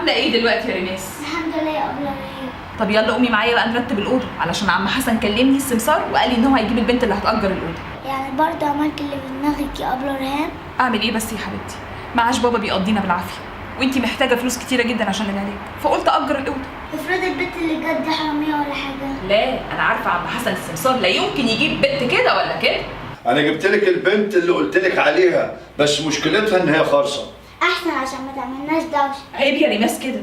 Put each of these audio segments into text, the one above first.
عامله ايه دلوقتي يا ريماس؟ الحمد لله يا ابله ريم. طب يلا قومي معايا بقى نرتب الاوضه، علشان عم حسن كلمني السمسار وقال لي ان هو هيجيب البنت اللي هتأجر الاوضه. يعني برضه عملت اللي في دماغك يا ابله ريهام؟ اعمل ايه بس يا حبيبتي؟ معاش بابا بيقضينا بالعافيه، وانتي محتاجه فلوس كتيره جدا عشان العلاج، فقلت اجر الاوضه. افرض البنت اللي جت دي حراميه ولا حاجه؟ لا انا عارفه عم حسن السمسار لا يمكن يجيب بنت كده ولا كده. انا جبت لك البنت اللي قلت لك عليها، بس مشكلتها ان هي خالصه. احسن عشان ما تعملناش دوشه. عيب يا ريماس كده.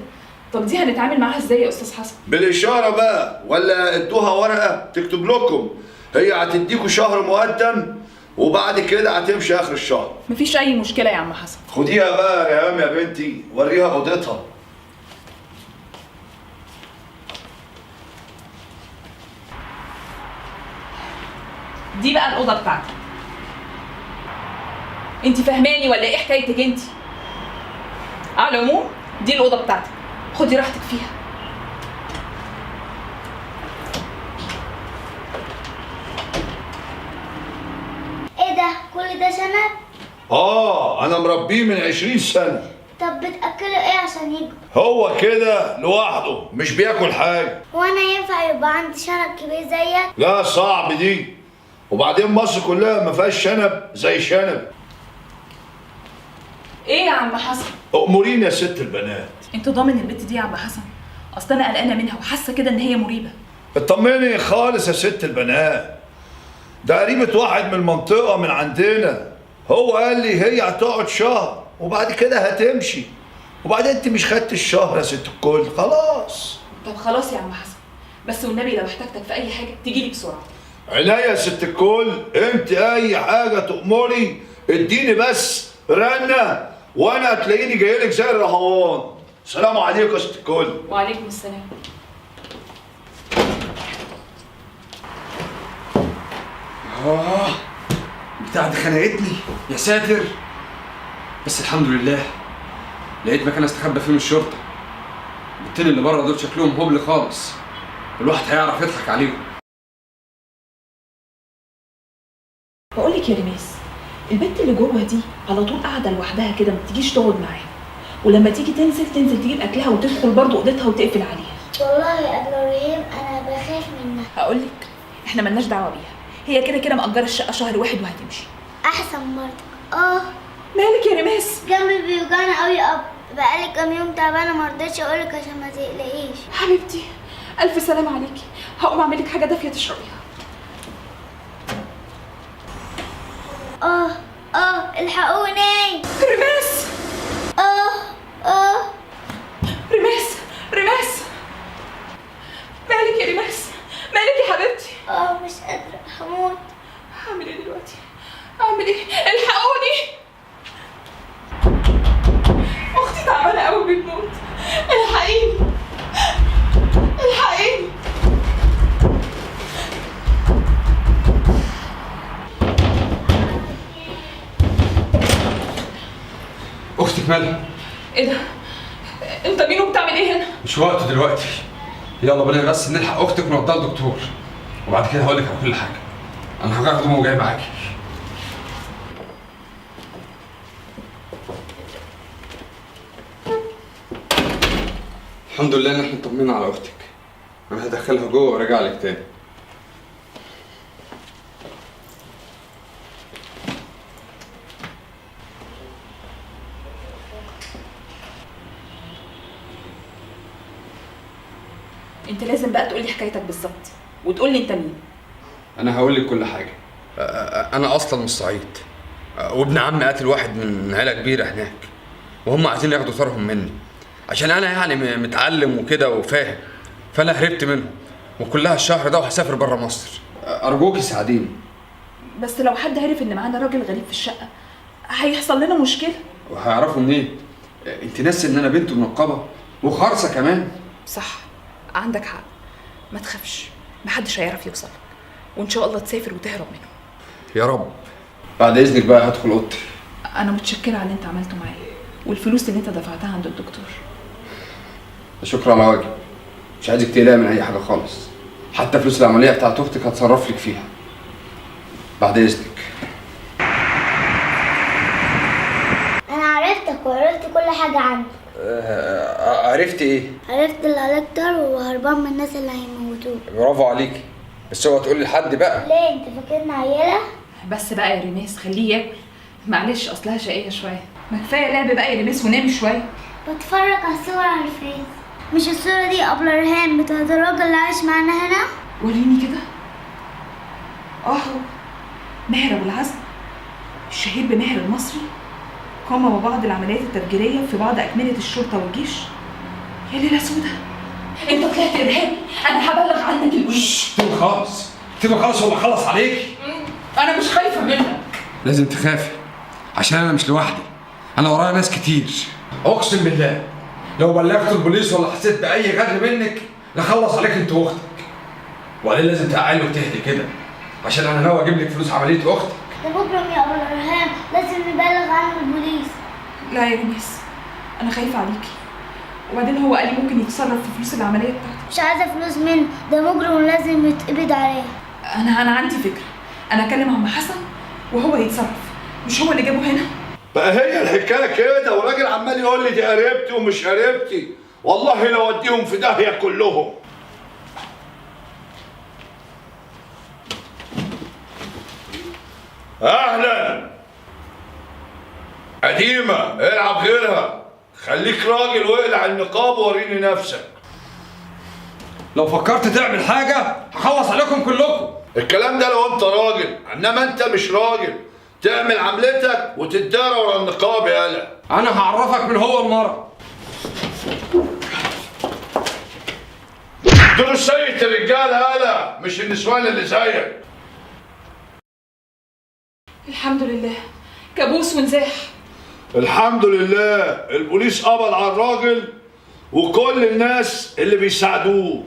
طب دي هنتعامل معاها ازاي يا استاذ حسن؟ بالاشاره بقى، ولا ادوها ورقه تكتب لكم هي هتديكوا شهر مقدم وبعد كده هتمشي اخر الشهر. مفيش اي مشكله يا عم حسن. خديها بقى يا ريهام يا بنتي، وريها اوضتها. دي بقى الاوضه بتاعتي. انت فاهماني ولا ايه حكايتك انت؟ على العموم دي الاوضه بتاعتك، خدي راحتك فيها. ايه ده؟ كل ده شنب؟ انا مربيه من 20 سنه. طب بتاكله ايه عشان يكبر؟ هو كده لوحده مش بياكل حاجه. وانا ينفع يبقى عندي شنب كبير زيك؟ لا صعب دي، وبعدين مصر كلها ما فيهاش شنب زي شنب. ايه يا عم حسن؟ اموريني يا ست البنات. انت ضامن البت دي يا عم حسن؟ اصل انا قلقانه منها وحاسه كده ان هي مريبه. اطمني خالص يا ست البنات، ده قريبة واحد من المنطقة من عندنا، هو قال لي هي هتقعد شهر وبعد كده هتمشي، وبعدين انت مش خدت الشهر يا ست الكل خلاص. طب خلاص يا عم حسن، بس والنبي لو احتجتك في اي حاجه تجيلي بسرعه. عينيا يا ست الكل، انت اي حاجة تأمري اديني بس رنة وانا هتلاقيني جايلك زي الرهوان. سلام عليكم يا ست الكل. وعليكم السلام. بتاع دي خنقتني يا ساتر. بس الحمد لله لقيت مكان استخبى فيه من الشرطه. البنتين اللي بره دول شكلهم هبل خالص، الواحد هيعرف يضحك عليهم. بقول لك يا ريماس، البنت اللي جوه دي على طول قاعده لوحدها كده، ما تجيش تقعد معاها، ولما تيجي تنزل تجيب اكلها وتدخل برضه اوضتها وتقفل عليها. والله يا ابله ريهام انا بخاف منها. هقول لك احنا ملناش دعوه بيها، هي كده كده مأجره الشقه شهر واحد وهتمشي. احسن برضك. مالك يا ريماس؟ جنبي بيوجعني قوي يا اب، بقالي كام يوم تعبانه ما رضيتش اقولك عشان ما تقلقيش. حبيبتي الف سلام عليكي، هقوم اعمل لك حاجه دافيه تشربيها. الحقوني. ريماس ريماس مالك يا ريماس؟ مالك يا حبيبتي؟ مش قادره هموت. هعمل ايه دلوقتي؟ اعمل ايه؟ الحقوني، اختي تعبانه قوي بتموت، الحقيني الحقيني. اختك مالها؟ ايه ده؟ انت مين وبتعمل ايه هنا؟ مش وقته دلوقتي، يلا بينا بس نلحق اختك ونوديها الدكتور، وبعد كده هقول لك على كل حاجه. انا هجهز هدومي وجاي معاكي. الحمد لله ان احنا طمنا على اختك. انا هدخلها جوه وارجع لك تاني. انت لازم بقى تقولي حكايتك بالظبط وتقولي انت مين. انا هقول لك كل حاجه. انا اصلا من الصعيد، وابن عمي قاتل واحد من عيله كبيره هناك، وهم عايزين ياخدوا ثارهم مني عشان انا يعني متعلم وكده وفاهم، فانا هربت منهم وكلها الشهر ده وهسافر بره مصر. ارجوكي ساعديني. بس لو حد عرف ان معانا راجل غريب في الشقه هيحصل لنا مشكله. وهيعرفوا منين؟ انت ناسي ان انا بنت منقبه وخارصه كمان. صح، عندك حق، ما تخافش، محدش هيعرف يوصلك، وان شاء الله تسافر وتهرب منهم. يا رب. بعد اذنك بقى هدخل اوضتي. انا متشكره على اللي انت عملته معايا والفلوس اللي انت دفعتها عند الدكتور. شكرا على واجب، مش عايزك تقلقي من اي حاجه خالص، حتى فلوس العمليه بتاعت اختك هتصرف لك فيها. بعد اذنك. انا عرفتك وعرفت كل حاجه عنك. وعرفت ايه؟ عرفت اللي عليك طار وهربان من الناس اللي هيموتوه. برافو عليكي، بس اوعى تقولي لحد بقى. ليه انت فاكرنا عيالة؟ بس بقى يا ريميس خليه ياكل، معلش اصلها شقيه شويه. ما كفايه لعب بقى يا ريميس ونام شويه. بتفرج على الصور على الفيس. مش الصورة دي قبل رهان بتاعت الراجل اللي عايش معانا هنا؟ وريني كده. اهو ماهر ابو العزم الشهير بماهر المصري قام ببعض العمليات التفجيريه في بعض اكمنه الشرطه والجيش. يا ليله سودا، انت طلعت ارهابي، انا هبلغ عنك البوليس. سيبك خالص، سيبك خالص، هو خلص عليكي. انا مش خايفه منك. لازم تخافي عشان انا مش لوحدي، انا ورايا ناس كتير. اقسم بالله لو بلغت البوليس ولا حسيت باي غدر منك لخلص عليك انت واختك. وبعدين لازم تعقلي وتهدي كده عشان انا ناوي اجيب لك فلوس عمليه اختك. ده مجرم يا ابو الرهان، لازم نبلغ عنه البوليس. لا يا ريميس انا خايفه عليكي، وبعدين هو قال لي ممكن يتصرف في فلوس العمليه بتاعتك. مش عايزة فلوس منه، ده مجرم ولازم يتقبض عليه. انا عندي فكره، انا اكلم عم حسن وهو يتصرف، مش هو اللي جابه هنا. بقى هي الحكايه كده، وراجل عمال يقول لي دي قريبتي ومش قريبتي، والله لو اوديهم في داهيه كلهم. اهلا قديمه، العب غيرها، خليك راجل واقلع النقاب ووريني نفسك. لو فكرت تعمل حاجه هخلص عليكم كلكم. الكلام ده لو انت راجل، انما انت مش راجل، تعمل عملتك وتتدارى ورا النقاب. يالا انا هعرفك من هو المرة. دول سيد الرجاله يالا، مش النسوان اللي زيك. الحمد لله، كابوس ونزاح. الحمد لله البوليس قبض على الراجل وكل الناس اللي بيساعدوه.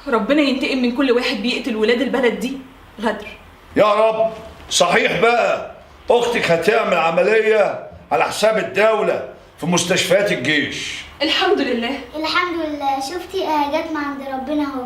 ربنا ينتقم من كل واحد بيقتل ولاد البلد دي غدر. يا رب. صحيح بقى، اختك هتعمل عمليه على حساب الدوله في مستشفيات الجيش. الحمد لله. الحمد لله، شفتي جت من عند ربنا اهو.